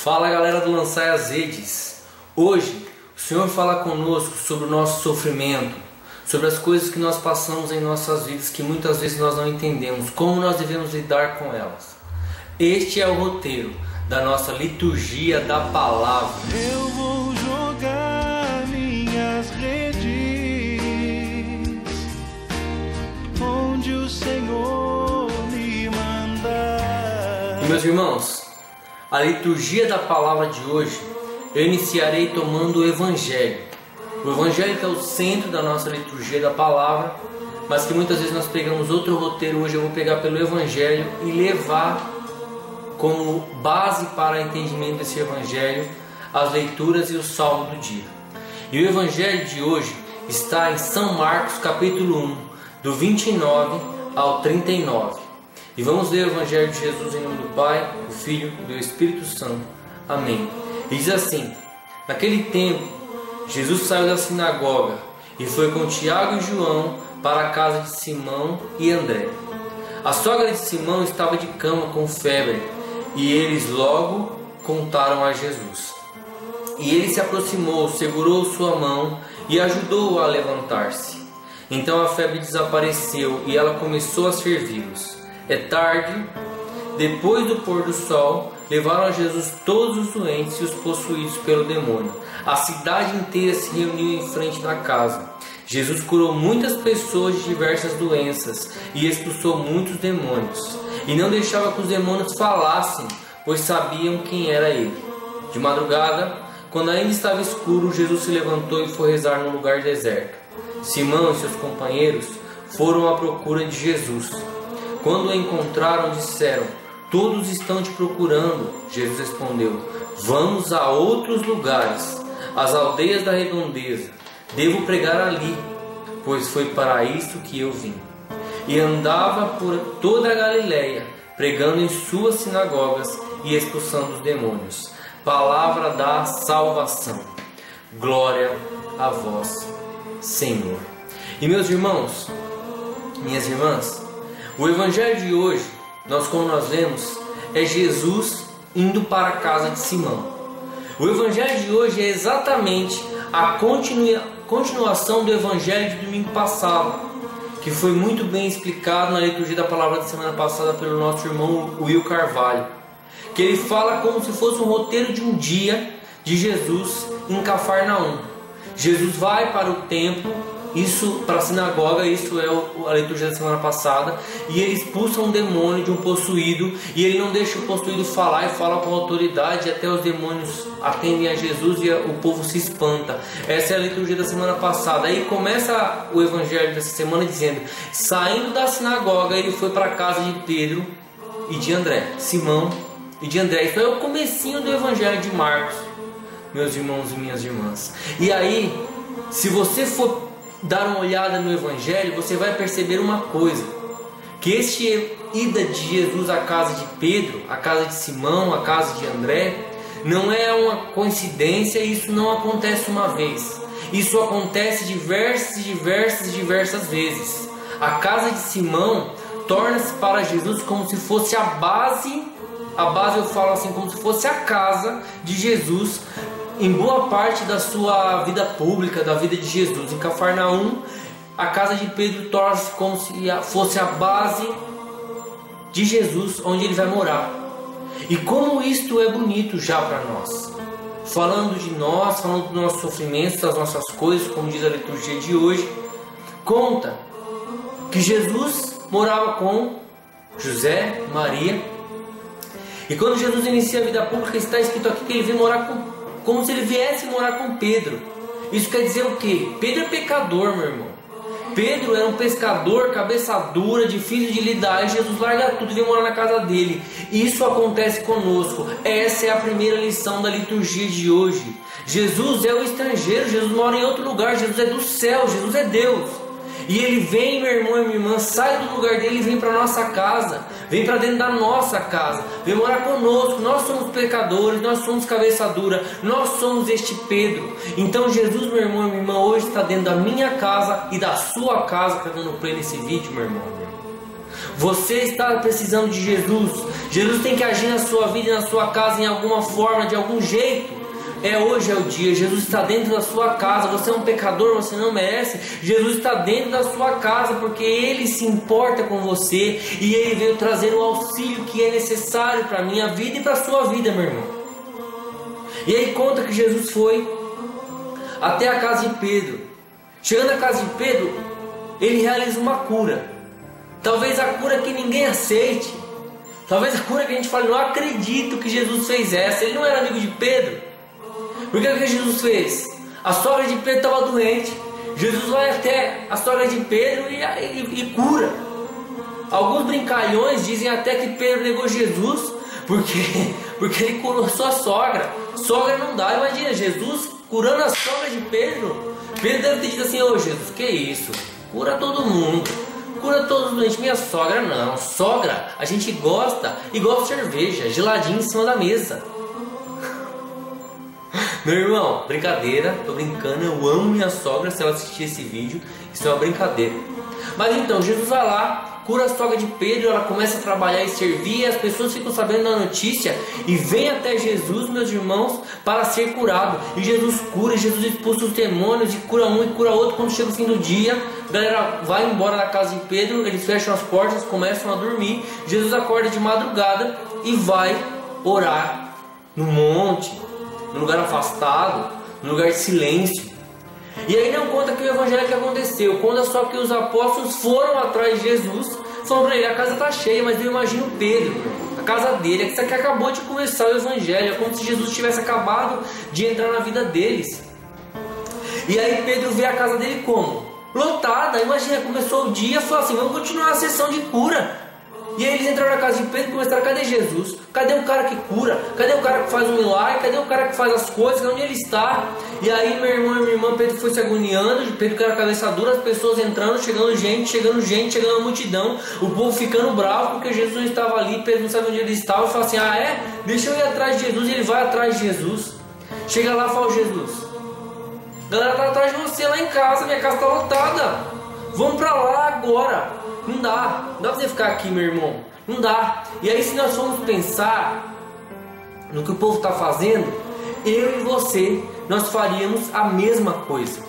Fala galera do Lançai as Redes. Hoje o Senhor fala conosco sobre o nosso sofrimento, sobre as coisas que nós passamos em nossas vidas que muitas vezes nós não entendemos, como nós devemos lidar com elas. Este é o roteiro da nossa liturgia da palavra. Eu vou jogar minhas redes onde o Senhor me mandar. E meus irmãos, a liturgia da palavra de hoje eu iniciarei tomando o Evangelho. O Evangelho que é o centro da nossa liturgia da palavra, mas que muitas vezes nós pegamos outro roteiro. Hoje eu vou pegar pelo Evangelho e levar como base para o entendimento desse Evangelho as leituras e o salmo do dia. E o Evangelho de hoje está em São Marcos capítulo 1, do 29 ao 39. E vamos ler o Evangelho de Jesus em nome do Pai, do Filho e do Espírito Santo. Amém. E diz assim: naquele tempo, Jesus saiu da sinagoga e foi com Tiago e João para a casa de Simão e André. A sogra de Simão estava de cama com febre, e eles logo contaram a Jesus. E ele se aproximou, segurou sua mão e ajudou-o a levantar-se. Então a febre desapareceu e ela começou a servi-los. É tarde, depois do pôr do sol, levaram a Jesus todos os doentes e os possuídos pelo demônio. A cidade inteira se reuniu em frente da casa. Jesus curou muitas pessoas de diversas doenças e expulsou muitos demônios. E não deixava que os demônios falassem, pois sabiam quem era ele. De madrugada, quando ainda estava escuro, Jesus se levantou e foi rezar num lugar deserto. Simão e seus companheiros foram à procura de Jesus. Quando o encontraram, disseram: "Todos estão te procurando." Jesus respondeu: "Vamos a outros lugares, às aldeias da redondeza. Devo pregar ali, pois foi para isto que eu vim." E andava por toda a Galileia, pregando em suas sinagogas e expulsando os demônios. Palavra da salvação. Glória a vós, Senhor. E meus irmãos, minhas irmãs, o Evangelho de hoje, como nós lemos, é Jesus indo para a casa de Simão. O Evangelho de hoje é exatamente a continuação do Evangelho de domingo passado, que foi muito bem explicado na liturgia da palavra da semana passada pelo nosso irmão Will Carvalho, que ele fala como se fosse um roteiro de um dia de Jesus em Cafarnaum. Jesus vai para o templo, para a sinagoga, isso é a liturgia da semana passada, e ele expulsa um demônio de um possuído, e ele não deixa o possuído falar, e fala com autoridade, até os demônios atendem a Jesus e o povo se espanta. Essa é a liturgia da semana passada. Aí começa o Evangelho dessa semana dizendo: saindo da sinagoga, ele foi para a casa de Pedro e de André, Simão e de André. Isso é o comecinho do Evangelho de Marcos, meus irmãos e minhas irmãs. E aí, se você for dar uma olhada no Evangelho, você vai perceber uma coisa: que este ida de Jesus à casa de Pedro, à casa de Simão, à casa de André, não é uma coincidência. Isso não acontece uma vez, isso acontece diversas vezes. A casa de Simão torna-se para Jesus como se fosse a base eu falo assim, como se fosse a casa de Jesus em boa parte da sua vida pública, da vida de Jesus. Em Cafarnaum, a casa de Pedro torna-se como se fosse a base de Jesus, onde ele vai morar. E como isto é bonito já para nós, falando de nós, falando dos nossos sofrimentos, das nossas coisas, como diz a liturgia de hoje, conta que Jesus morava com José, Maria, e quando Jesus inicia a vida pública, está escrito aqui que ele veio morar como se ele viesse morar com Pedro. Isso quer dizer o quê? Pedro é pecador, meu irmão. Pedro era um pescador, cabeça dura, difícil de lidar, e Jesus larga tudo e vem morar na casa dele. Isso acontece conosco. Essa é a primeira lição da liturgia de hoje. Jesus é o estrangeiro, Jesus mora em outro lugar, Jesus é do céu, Jesus é Deus. E ele vem, meu irmão e minha irmã, sai do lugar dele e vem para nossa casa, vem para dentro da nossa casa, vem morar conosco. Nós somos pecadores, nós somos cabeça dura, nós somos este Pedro. Então Jesus, meu irmão e minha irmã, hoje está dentro da minha casa e da sua casa. Está dando play nesse vídeo, meu irmão? Você está precisando de Jesus. Jesus tem que agir na sua vida e na sua casa em alguma forma, de algum jeito. Hoje é o dia. Jesus está dentro da sua casa. Você é um pecador, você não merece. Jesus está dentro da sua casa porque Ele se importa com você e Ele veio trazer o auxílio que é necessário para a minha vida e para a sua vida, meu irmão. E aí conta que Jesus foi até a casa de Pedro. Chegando à casa de Pedro, Ele realiza uma cura. Talvez a cura que ninguém aceite. Talvez a cura que a gente fale, não acredito que Jesus fez essa. Ele não era amigo de Pedro. Porque o que Jesus fez? A sogra de Pedro estava doente. Jesus vai até a sogra de Pedro e cura. Alguns brincalhões dizem até que Pedro negou Jesus porque ele curou sua sogra. Sogra não dá, imagina, Jesus curando a sogra de Pedro. Pedro deve ter dito assim: ô Jesus, que isso? Cura todo mundo, cura todos os doentes. Minha sogra não. Sogra, a gente gosta, igual cerveja, geladinho em cima da mesa. Meu irmão, brincadeira, tô brincando, eu amo minha sogra. Se ela assistir esse vídeo, isso é uma brincadeira. Mas então, Jesus vai lá, cura a sogra de Pedro, ela começa a trabalhar e servir, e as pessoas ficam sabendo da notícia e vêm até Jesus, meus irmãos, para ser curado. E Jesus cura, Jesus expulsa os demônios, e cura um e cura outro. Quando chega o fim do dia, a galera vai embora da casa de Pedro, eles fecham as portas, começam a dormir. Jesus acorda de madrugada e vai orar no monte, num lugar afastado, num lugar de silêncio. E aí não conta que o evangelho que aconteceu, conta só que os apóstolos foram atrás de Jesus, falaram para ele: a casa está cheia. Mas eu imagino Pedro, a casa dele, é que isso aqui acabou de começar o evangelho, é como se Jesus tivesse acabado de entrar na vida deles. E aí Pedro vê a casa dele como? Lotada. Imagina, começou o dia, falou assim: vamos continuar a sessão de cura. E aí eles entraram na casa de Pedro e começaram: cadê Jesus? Cadê o cara que cura? Cadê o cara que faz um milagre? Cadê o cara que faz as coisas? Onde ele está? E aí meu irmão e minha irmã, Pedro foi se agoniando. Pedro com a cabeça dura, as pessoas entrando, chegando gente, a multidão. O povo ficando bravo porque Jesus não estava ali. Pedro não sabe onde ele estava. E fala assim: ah é? Deixa eu ir atrás de Jesus. E ele vai atrás de Jesus. Chega lá e fala: Jesus, a galera está atrás de você lá em casa, minha casa está lotada. Vamos para lá agora. Não dá pra você ficar aqui, meu irmão. Não dá. E aí, se nós formos pensar no que o povo está fazendo, eu e você, nós faríamos a mesma coisa.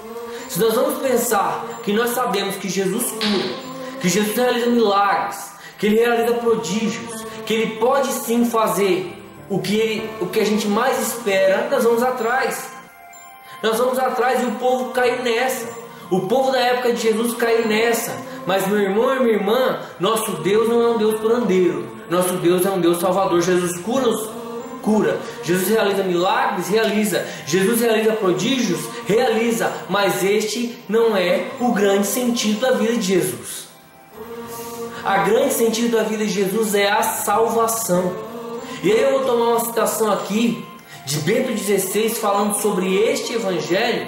Se nós vamos pensar que nós sabemos que Jesus cura, que Jesus realiza milagres, que Ele realiza prodígios, que Ele pode sim fazer o que a gente mais espera, nós vamos atrás. Nós vamos atrás, e o povo caiu nessa. O povo da época de Jesus caiu nessa. Mas meu irmão e minha irmã, nosso Deus não é um Deus curandeiro. Nosso Deus é um Deus salvador. Jesus cura. Jesus realiza milagres, realiza. Jesus realiza prodígios, realiza. Mas este não é o grande sentido da vida de Jesus. A grande sentido da vida de Jesus é a salvação. E aí eu vou tomar uma citação aqui de Bento XVI falando sobre este evangelho,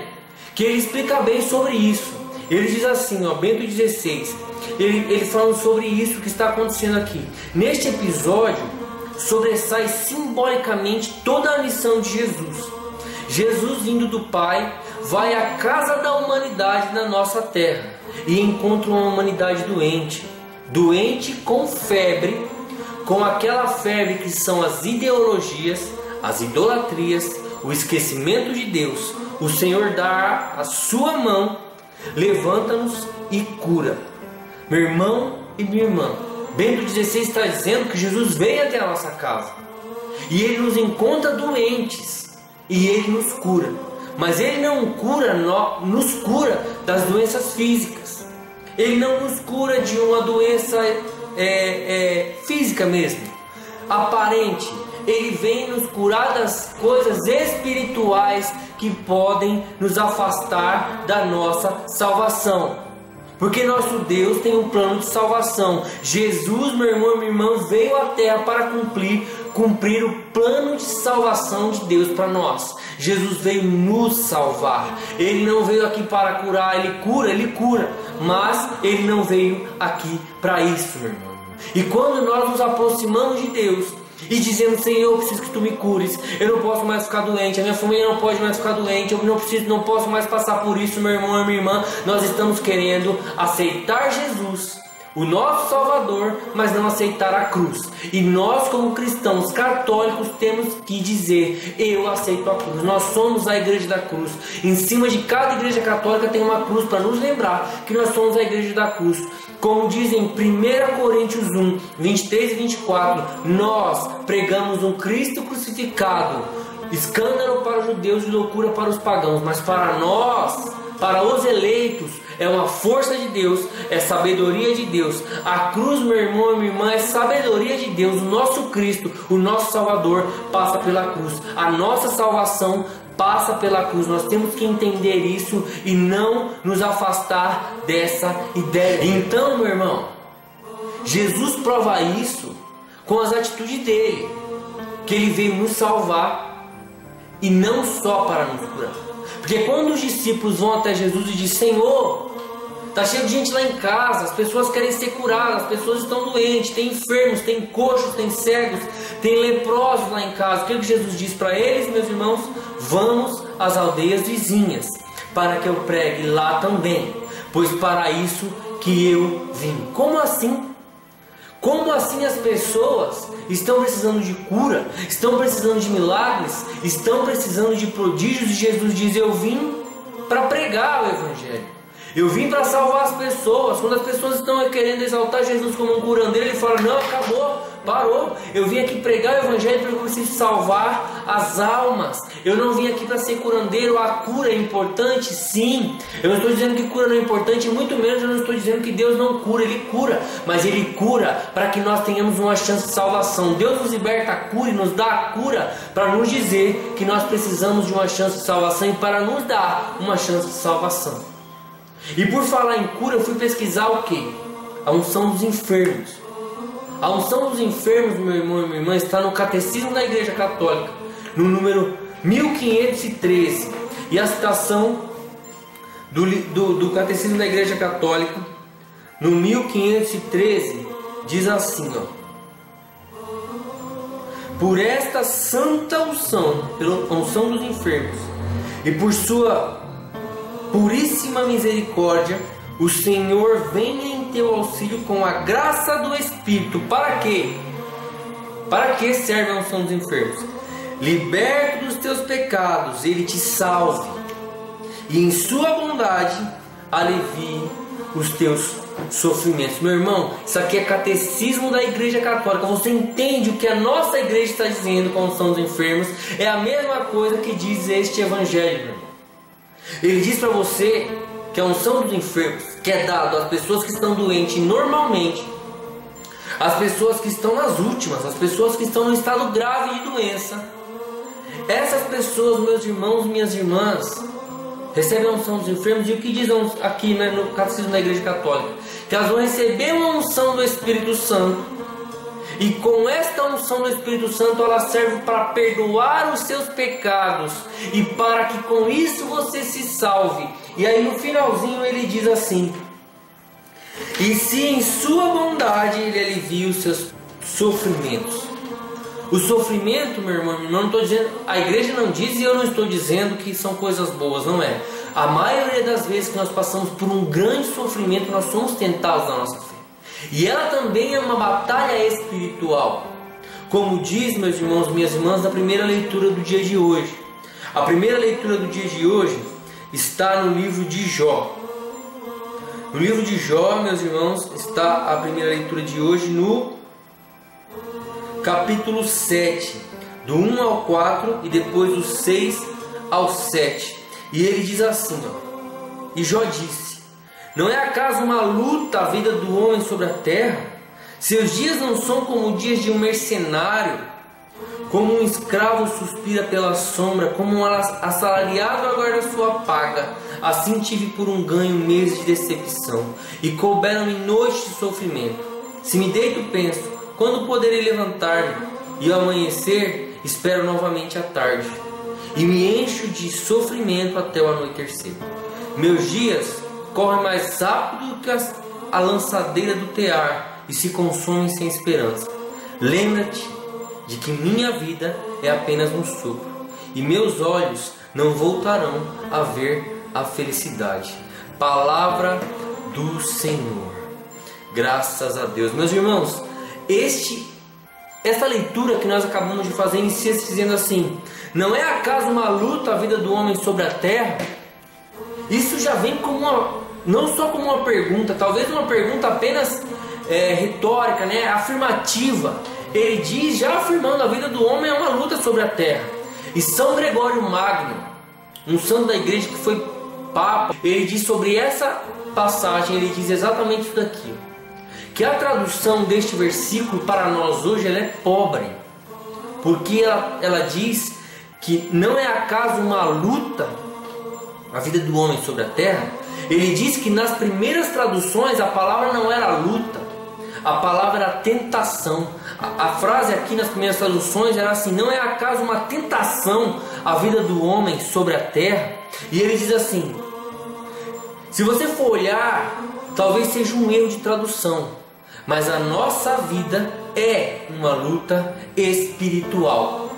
que ele explica bem sobre isso. Ele diz assim, Bento XVI, ele falando sobre isso que está acontecendo aqui. Neste episódio, sobressai simbolicamente toda a missão de Jesus. Jesus, vindo do Pai, vai à casa da humanidade na nossa terra e encontra uma humanidade doente com febre, com aquela febre que são as ideologias, as idolatrias, o esquecimento de Deus. O Senhor dá a sua mão, levanta-nos e cura. Meu irmão e minha irmã, Bento XVI está dizendo que Jesus veio até a nossa casa e Ele nos encontra doentes e Ele nos cura. Mas Ele não nos cura das doenças físicas. Ele não nos cura de uma doença física mesmo, aparente. Ele vem nos curar das coisas espirituais que podem nos afastar da nossa salvação. Porque nosso Deus tem um plano de salvação. Jesus, meu irmão e minha irmã, veio à terra para cumprir o plano de salvação de Deus para nós. Jesus veio nos salvar. Ele não veio aqui para curar. Ele cura. Mas Ele não veio aqui para isso, meu irmão. E quando nós nos aproximamos de Deus e dizemos: Senhor, eu preciso que Tu me cures, eu não posso mais ficar doente, a minha família não pode mais ficar doente, eu não posso mais passar por isso, meu irmão e minha irmã, nós estamos querendo aceitar Jesus, o nosso Salvador, mas não aceitar a cruz. E nós, como cristãos católicos, temos que dizer: eu aceito a cruz. Nós somos a igreja da cruz. Em cima de cada igreja católica tem uma cruz para nos lembrar que nós somos a igreja da cruz. Como diz em 1 Coríntios 1, 23 e 24, nós pregamos um Cristo crucificado, escândalo para os judeus e loucura para os pagãos, mas para nós, para os eleitos, é uma força de Deus, é sabedoria de Deus. A cruz, meu irmão e minha irmã, é sabedoria de Deus. O nosso Cristo, o nosso Salvador, passa pela cruz. A nossa salvação passa pela cruz. Nós temos que entender isso e não nos afastar dessa ideia. Então, meu irmão, Jesus prova isso com as atitudes dele, que ele veio nos salvar e não só para nos curar. Porque quando os discípulos vão até Jesus e dizem: Senhor, está cheio de gente lá em casa, as pessoas querem ser curadas, as pessoas estão doentes, tem enfermos, tem coxos, tem cegos, tem leprosos lá em casa. O que Jesus diz para eles, meus irmãos? Vamos às aldeias vizinhas, para que eu pregue lá também, pois para isso que eu vim. Como assim? Como assim as pessoas estão precisando de cura, estão precisando de milagres, estão precisando de prodígios, e Jesus diz: eu vim para pregar o Evangelho, eu vim para salvar as pessoas. Quando as pessoas estão querendo exaltar Jesus como um curandeiro, ele fala: não, acabou, parou, eu vim aqui pregar o Evangelho porque eu preciso salvar as almas. Eu não vim aqui para ser curandeiro. A cura é importante, sim. Eu não estou dizendo que cura não é importante, muito menos eu não estou dizendo que Deus não cura. Ele cura, mas Ele cura para que nós tenhamos uma chance de salvação. Deus nos liberta a cura e nos dá a cura para nos dizer que nós precisamos de uma chance de salvação e para nos dar uma chance de salvação. E por falar em cura, eu fui pesquisar o que? A unção dos enfermos. A unção dos enfermos, meu irmão e minha irmã, está no Catecismo da Igreja Católica, no número 1513. E a citação do Catecismo da Igreja Católica, no 1513, diz assim, ó: por esta santa unção, pela unção dos enfermos, e por sua puríssima misericórdia, o Senhor venha em teu auxílio com a graça do Espírito. Para quê? Para que serve a unção dos enfermos? Liberto dos teus pecados, Ele te salve, e em sua bondade alivie os teus sofrimentos. Meu irmão, isso aqui é catecismo da Igreja Católica. Você entende o que a nossa igreja está dizendo com a unção dos enfermos? É a mesma coisa que diz este Evangelho, meu irmão. Ele diz para você que a unção dos enfermos, que é dado às pessoas que estão doentes normalmente, as pessoas que estão nas últimas, as pessoas que estão no estado grave de doença, essas pessoas, meus irmãos e minhas irmãs, recebem a unção dos enfermos. E o que diz aqui, né, no Catecismo da Igreja Católica? Que elas vão receber uma unção do Espírito Santo, e com esta unção do Espírito Santo ela serve para perdoar os seus pecados e para que com isso você se salve. E aí no finalzinho ele diz assim: e se em sua bondade Ele alivia os seus sofrimentos. O sofrimento, meu irmão, não estou dizendo, a igreja não diz, e eu não estou dizendo que são coisas boas, não é. A maioria das vezes que nós passamos por um grande sofrimento, nós somos tentados na nossa fé. E ela também é uma batalha espiritual, como diz, meus irmãos e minhas irmãs, na primeira leitura do dia de hoje. A primeira leitura do dia de hoje está no livro de Jó. No livro de Jó, meus irmãos, está a primeira leitura de hoje no capítulo 7, do 1 ao 4 e depois do 6 ao 7. E ele diz assim, ó: e Jó disse: não é acaso uma luta a vida do homem sobre a terra? Seus dias não são como dias de um mercenário, como um escravo suspira pela sombra, como um assalariado aguarda sua paga. Assim tive por um ganho meses de decepção, e couberam-me noites de sofrimento. Se me deito, penso: quando poderei levantar-me? E ao amanhecer, espero novamente a tarde, e me encho de sofrimento até o anoitecer. Meus dias correm mais rápido do que a lançadeira do tear, e se consomem sem esperança. Lembra-te de que minha vida é apenas um sopro, e meus olhos não voltarão a ver a felicidade. Palavra do Senhor. Graças a Deus. Meus irmãos, essa leitura que nós acabamos de fazer inicia se dizendo assim: não é acaso uma luta a vida do homem sobre a terra? Isso já vem como não só como uma pergunta, talvez uma pergunta apenas retórica, né? Afirmativa. Ele diz, já afirmando, a vida do homem é uma luta sobre a terra. E São Gregório Magno, um santo da igreja que foi papa, ele diz sobre essa passagem, ele diz exatamente isso daqui: que a tradução deste versículo para nós hoje ela é pobre, porque ela diz que não é acaso uma luta a vida do homem sobre a terra. Ele diz que nas primeiras traduções a palavra não era luta, a palavra era tentação. A frase aqui nas primeiras traduções era assim: não é acaso uma tentação a vida do homem sobre a terra? E ele diz assim, se você for olhar, talvez seja um erro de tradução, mas a nossa vida é uma luta espiritual.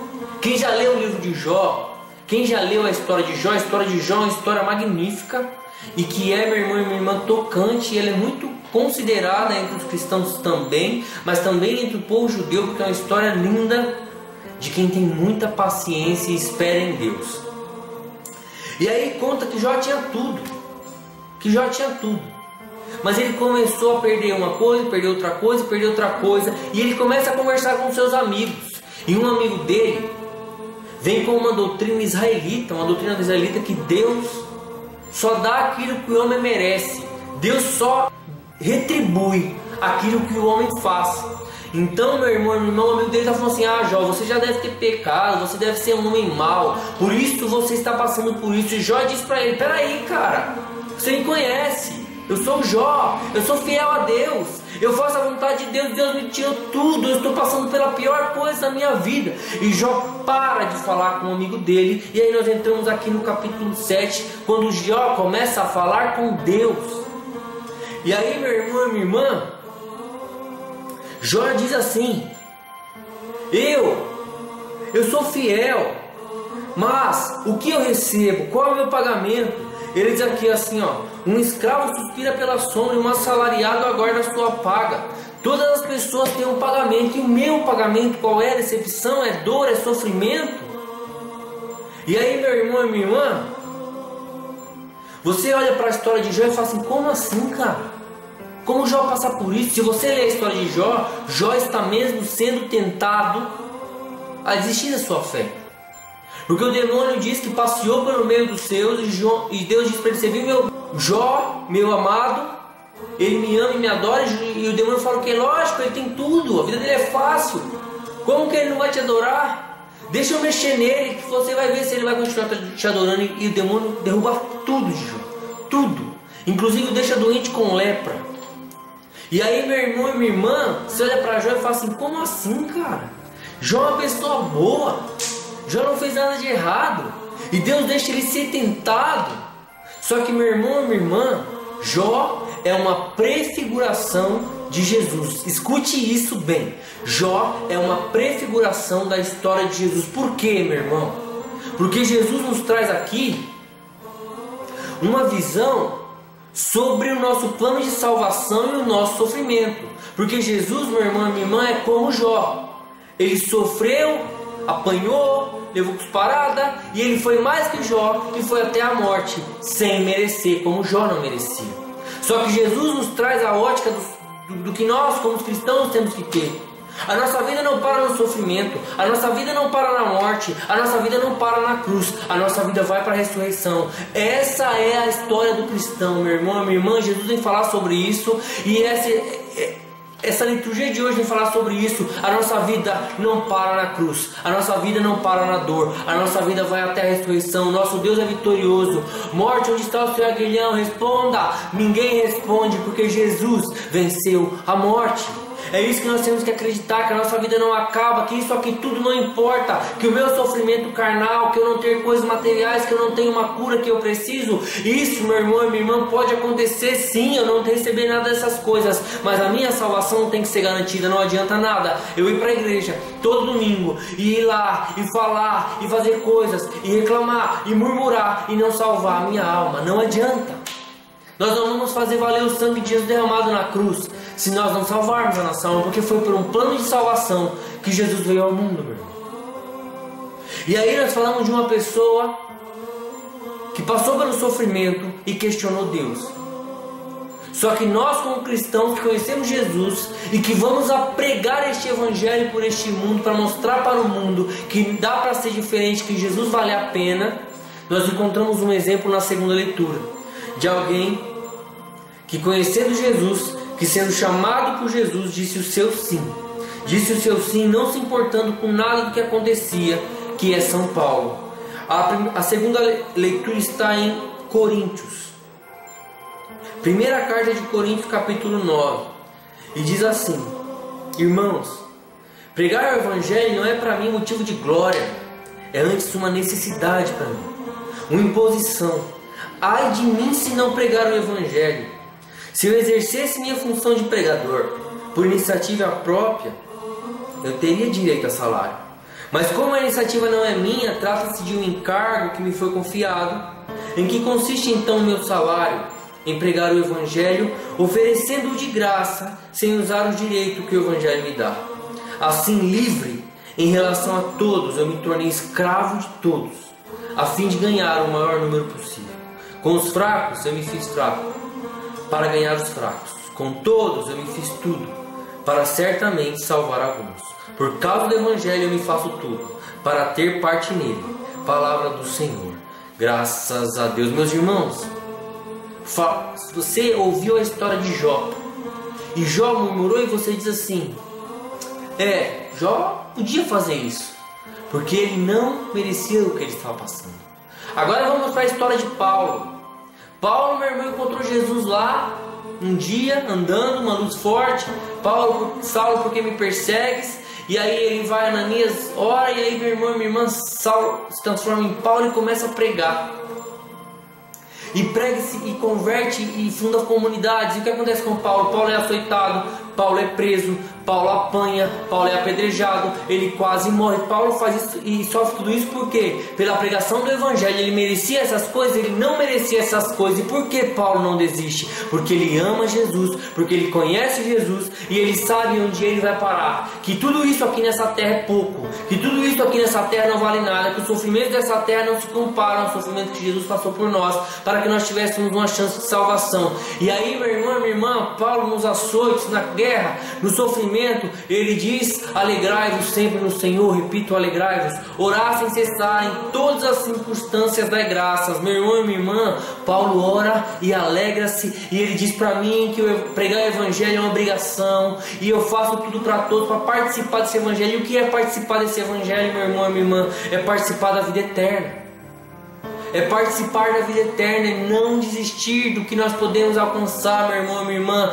Quem já leu o livro de Jó, quem já leu a história de Jó é uma história magnífica e que é, meu irmão e minha irmã, tocante. E ela é muito considerada entre os cristãos também, mas também entre o povo judeu, porque é uma história linda de quem tem muita paciência e espera em Deus. E aí conta que Jó tinha tudo, mas ele começou a perder uma coisa, perder outra coisa, e ele começa a conversar com seus amigos. E um amigo dele vem com uma doutrina israelita, que Deus só dá aquilo que o homem merece. Deus só retribui aquilo que o homem faz. Então, meu irmão, o amigo dele está falando assim: ah, Jó, você já deve ter pecado, você deve ser um homem mau, por isso você está passando por isso. E Jó diz para ele: peraí, cara, você me conhece, eu sou Jó, eu sou fiel a Deus, eu faço a vontade de Deus, Deus me tirou tudo, eu estou passando pela pior coisa da minha vida. E Jó para de falar com o amigo dele, e aí nós entramos aqui no capítulo 7, quando Jó começa a falar com Deus. E aí, meu irmão e minha irmã, Jó diz assim: eu sou fiel, mas o que eu recebo? Qual é o meu pagamento? Ele diz aqui assim, ó: um escravo suspira pela sombra e um assalariado aguarda a sua paga. Todas as pessoas têm um pagamento, e o meu pagamento qual é? Decepção, é dor, é sofrimento. E aí, meu irmão e minha irmã, você olha para a história de Jó e fala assim: como assim, cara? Como Jó passa por isso? Se você ler a história de Jó, Jó está mesmo sendo tentado a desistir da sua fé. Porque o demônio diz que passeou pelo meio dos seus, e Deus diz para ele: você viu meu Jó, meu amado, ele me ama e me adora. E o demônio fala que lógico, ele tem tudo, a vida dele é fácil, como que ele não vai te adorar? Deixa eu mexer nele, que você vai ver se ele vai continuar te adorando. E o demônio derruba tudo de Jó, tudo, inclusive deixa doente com lepra. E aí, meu irmão e minha irmã, você olha para Jó e fala assim: como assim, cara? Jó é uma pessoa boa, Jó não fez nada de errado, e Deus deixa ele ser tentado. Só que, meu irmão e minha irmã, Jó é uma prefiguração de Jesus. Escute isso bem: Jó é uma prefiguração da história de Jesus. Por quê, meu irmão? Porque Jesus nos traz aqui uma visão sobre o nosso plano de salvação e o nosso sofrimento. Porque Jesus, meu irmão e minha irmã, é como Jó. Ele sofreu, apanhou, levou cusparada, e ele foi mais que Jó e foi até a morte sem merecer, como Jó não merecia. Só que Jesus nos traz a ótica do que nós, como cristãos, temos que ter. A nossa vida não para no sofrimento, a nossa vida não para na morte, a nossa vida não para na cruz, a nossa vida vai para a ressurreição. Essa é a história do cristão, meu irmão, minha irmã. Jesus vem falar sobre isso, e essa liturgia de hoje vem falar sobre isso. A nossa vida não para na cruz, a nossa vida não para na dor, a nossa vida vai até a ressurreição. Nosso Deus é vitorioso. Morte, onde está o seu aguilhão? Responda. Ninguém responde, porque Jesus venceu a morte. É isso que nós temos que acreditar, que a nossa vida não acaba, que isso aqui tudo não importa, que o meu sofrimento carnal, que eu não ter coisas materiais, que eu não tenho uma cura que eu preciso. Isso, meu irmão e minha irmã, pode acontecer sim, eu não receber nada dessas coisas, mas a minha salvação tem que ser garantida. Não adianta nada eu ir para a igreja todo domingo e ir lá e falar e fazer coisas e reclamar e murmurar e não salvar a minha alma. Não adianta. Nós não vamos fazer valer o sangue de Jesus derramado na cruz se nós não salvarmos a nossa alma, porque foi por um plano de salvação que Jesus veio ao mundo, meu irmão. E aí nós falamos de uma pessoa que passou pelo sofrimento e questionou Deus. Só que nós, como cristãos que conhecemos Jesus e que vamos a pregar este evangelho por este mundo, para mostrar para o mundo que dá para ser diferente, que Jesus vale a pena, nós encontramos um exemplo na segunda leitura de alguém que, conhecendo Jesus, que sendo chamado por Jesus, disse o seu sim. Disse o seu sim, não se importando com nada do que acontecia, que é São Paulo. A segunda leitura está em Coríntios. Primeira carta de Coríntios, capítulo 9. E diz assim: irmãos, pregar o evangelho não é para mim motivo de glória, é antes uma necessidade para mim, uma imposição. Ai de mim se não pregar o evangelho. Se eu exercesse minha função de pregador por iniciativa própria, eu teria direito a salário. Mas como a iniciativa não é minha, trata-se de um encargo que me foi confiado. Em que consiste então o meu salário? Em pregar o evangelho, oferecendo-o de graça, sem usar o direito que o evangelho me dá. Assim, livre em relação a todos, eu me tornei escravo de todos, a fim de ganhar o maior número possível. Com os fracos eu me fiz fraco, para ganhar os fracos. Com todos eu me fiz tudo, para certamente salvar alguns. Por causa do evangelho eu me faço tudo, para ter parte nele. Palavra do Senhor. Graças a Deus. Meus irmãos, se você ouviu a história de Jó, e Jó murmurou, e você diz assim: Jó podia fazer isso, porque ele não merecia o que ele estava passando. Agora vamos para a história de Paulo. Paulo, meu irmão, encontrou Jesus lá um dia, andando, uma luz forte. Saulo, por que me persegues? E aí ele vai, Ananias, ora, e aí meu irmão e minha irmã, Saulo se transforma em Paulo e começa a pregar. E prega-se e converte e funda comunidades. E o que acontece com Paulo? Paulo é açoitado, Paulo é preso, Paulo apanha, Paulo é apedrejado, ele quase morre. Paulo faz isso e sofre tudo isso por quê? Pela pregação do evangelho. Ele merecia essas coisas? Ele não merecia essas coisas. E por que Paulo não desiste? Porque ele ama Jesus, porque ele conhece Jesus e ele sabe onde ele vai parar. Que tudo isso aqui nessa terra é pouco, que tudo isso aqui nessa terra não vale nada, que os sofrimentos dessa terra não se comparam ao sofrimento que Jesus passou por nós, para que nós tivéssemos uma chance de salvação. E aí, meu irmão, minha irmã, Paulo nos açoites, na guerra, no sofrimento, ele diz: alegrai-vos sempre no Senhor. Repito, alegrai-vos, orar sem cessar, em todas as circunstâncias dai graças. Meu irmão e minha irmã, Paulo ora e alegra-se, e ele diz para mim que pregar o evangelho é uma obrigação, e eu faço tudo para todos, para participar desse evangelho. E o que é participar desse evangelho, meu irmão e minha irmã? É participar da vida eterna. É participar da vida eterna, é não desistir do que nós podemos alcançar, meu irmão e minha irmã.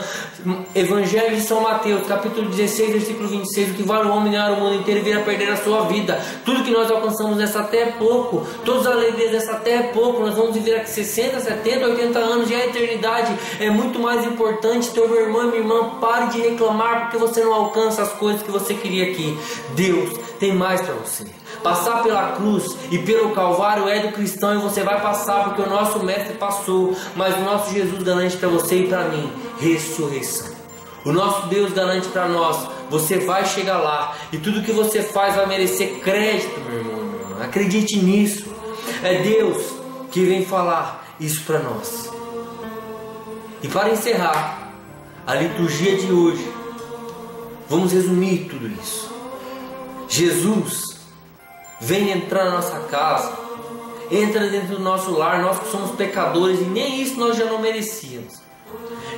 Evangelho de São Mateus, capítulo 16, versículo 26: o que vale o homem ganhar o mundo inteiro e vir a perder a sua vida. Tudo que nós alcançamos nessa terra é pouco, todas as alegrias dessa terra é pouco. Nós vamos viver aqui 60, 70, 80 anos, e a eternidade é muito mais importante. Então, meu irmão e minha irmã, pare de reclamar porque você não alcança as coisas que você queria aqui. Deus tem mais para você. Passar pela cruz e pelo Calvário é do cristão, e você vai passar porque o nosso mestre passou. Mas o nosso Jesus garante para você e para mim ressurreição. O nosso Deus garante para nós: você vai chegar lá, e tudo que você faz vai merecer crédito, meu irmão, minha irmã. Acredite nisso. É Deus que vem falar isso para nós. E para encerrar a liturgia de hoje, vamos resumir tudo isso. Jesus vem entrar na nossa casa, entra dentro do nosso lar, nós que somos pecadores, e nem isso nós já não merecíamos.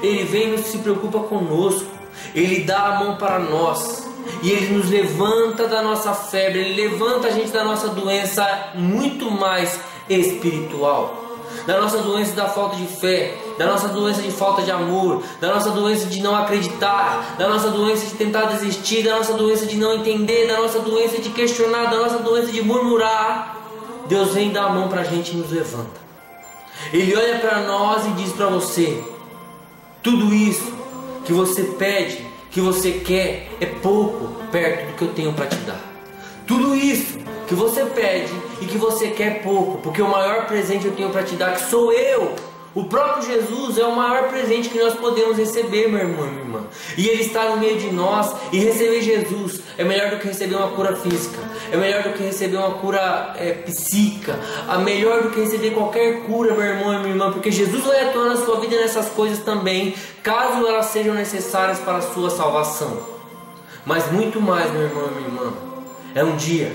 Ele vem e se preocupa conosco, Ele dá a mão para nós, e Ele nos levanta da nossa febre, Ele levanta a gente da nossa doença muito mais espiritual, da nossa doença da falta de fé, da nossa doença de falta de amor, da nossa doença de não acreditar, da nossa doença de tentar desistir, da nossa doença de não entender, da nossa doença de questionar, da nossa doença de murmurar. Deus vem dar a mão para a gente e nos levanta. Ele olha para nós e diz para você: tudo isso que você pede, que você quer, é pouco perto do que eu tenho para te dar. Tudo isso que você pede e que você quer pouco, porque o maior presente eu tenho para te dar, que sou eu, O próprio Jesus é o maior presente que nós podemos receber, meu irmão e minha irmã. E Ele está no meio de nós. E receber Jesus é melhor do que receber uma cura física. É melhor do que receber uma cura psíquica. É melhor do que receber qualquer cura, meu irmão e minha irmã. Porque Jesus vai atuar na sua vida nessas coisas também, caso elas sejam necessárias para a sua salvação. Mas muito mais, meu irmão e minha irmã, é um dia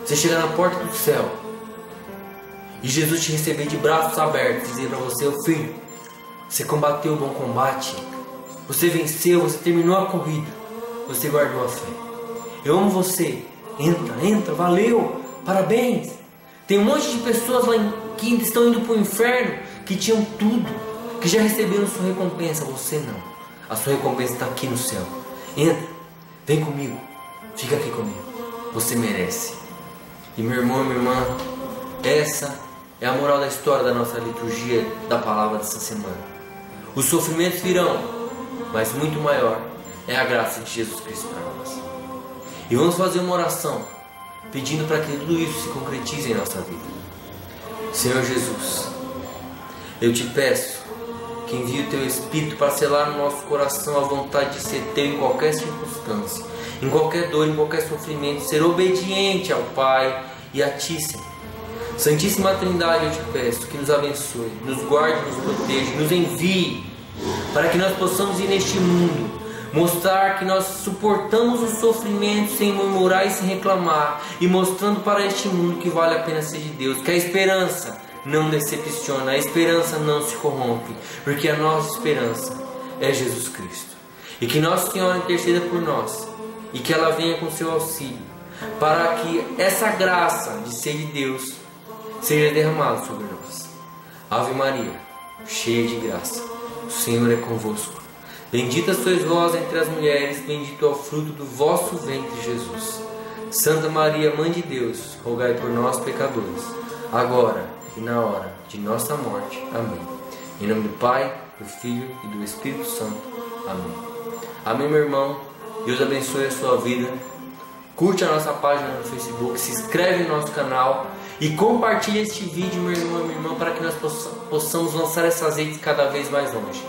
você chegar na porta do céu e Jesus te receber de braços abertos e dizer para você: ô filho, você combateu o bom combate, você venceu, você terminou a corrida, você guardou a fé. Eu amo você, entra, valeu, parabéns. Tem um monte de pessoas lá que estão indo para o inferno, que tinham tudo, que já receberam sua recompensa. Você não, a sua recompensa está aqui no céu. Entra, vem comigo, fica aqui comigo, você merece. E meu irmão e minha irmã, essa é a moral da história da nossa liturgia da palavra dessa semana. Os sofrimentos virão, mas muito maior é a graça de Jesus Cristo para nós. E vamos fazer uma oração pedindo para que tudo isso se concretize em nossa vida. Senhor Jesus, eu te peço que envie o teu Espírito para selar no nosso coração a vontade de ser teu em qualquer circunstância, em qualquer dor, em qualquer sofrimento, ser obediente ao Pai e a ti, Senhor. Santíssima Trindade, eu te peço que nos abençoe, nos guarde, nos proteja, nos envie, para que nós possamos ir neste mundo, mostrar que nós suportamos os sofrimentos sem murmurar e sem reclamar, e mostrando para este mundo que vale a pena ser de Deus, que a esperança não decepciona, a esperança não se corrompe, porque a nossa esperança é Jesus Cristo. E que Nossa Senhora interceda por nós, e que ela venha com seu auxílio, para que essa graça de ser de Deus seja derramado sobre nós. Ave Maria, cheia de graça, o Senhor é convosco. Bendita sois vós entre as mulheres, bendito é o fruto do vosso ventre, Jesus. Santa Maria, Mãe de Deus, rogai por nós, pecadores, agora e na hora de nossa morte. Amém. Em nome do Pai, do Filho e do Espírito Santo. Amém. Amém, meu irmão. Deus abençoe a sua vida. Curte a nossa página no Facebook, se inscreve no nosso canal e compartilhe este vídeo, meu irmão e minha irmã, para que nós possamos lançar essas redes cada vez mais longe.